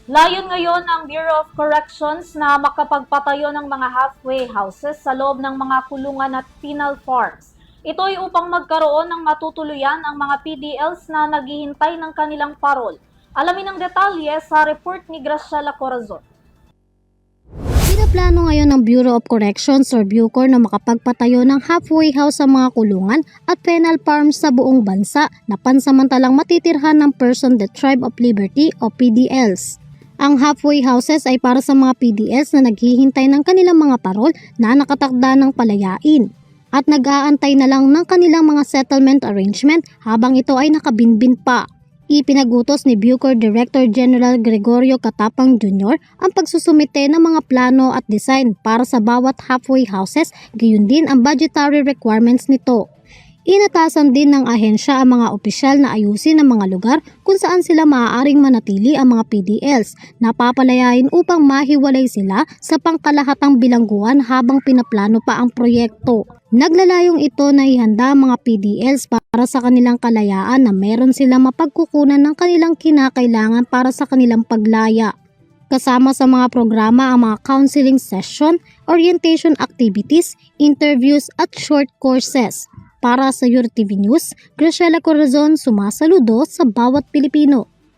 Layon ngayon ng Bureau of Corrections na makapagpatayo ng mga halfway houses sa loob ng mga kulungan at penal farms. Ito ay upang magkaroon ng matutuluyan ang mga PDLs na naghihintay ng kanilang parol. Alamin ang detalye sa report ni Graciela Corazon. Pinaplano ngayon ng Bureau of Corrections or Bucor na makapagpatayo ng halfway house sa mga kulungan at penal farms sa buong bansa na pansamantalang matitirhan ng Person Deprived of Liberty o PDLs. Ang halfway houses ay para sa mga PDLs na naghihintay ng kanilang mga parol na nakatakda ng palayain at nag-aantay na lang ng kanilang mga settlement arrangement habang ito ay nakabinbin pa. Ipinagutos ni Bucor Director General Gregorio Catapang Jr. ang pagsusumite ng mga plano at design para sa bawat halfway houses, gayon din ang budgetary requirements nito. Inatasan din ng ahensya ang mga opisyal na ayusin ang mga lugar kung saan sila maaaring manatili ang mga PDLs na papalayain upang mahiwalay sila sa pangkalahatang bilangguan habang pinaplano pa ang proyekto. Naglalayong ito na ihanda ang mga PDLs para sa kanilang kalayaan na meron silang mapagkukunan ng kanilang kinakailangan para sa kanilang paglaya. Kasama sa mga programa ang mga counseling session, orientation activities, interviews at short courses. Para sa URTV News, Graciela Corazon sumasaludo sa bawat Pilipino.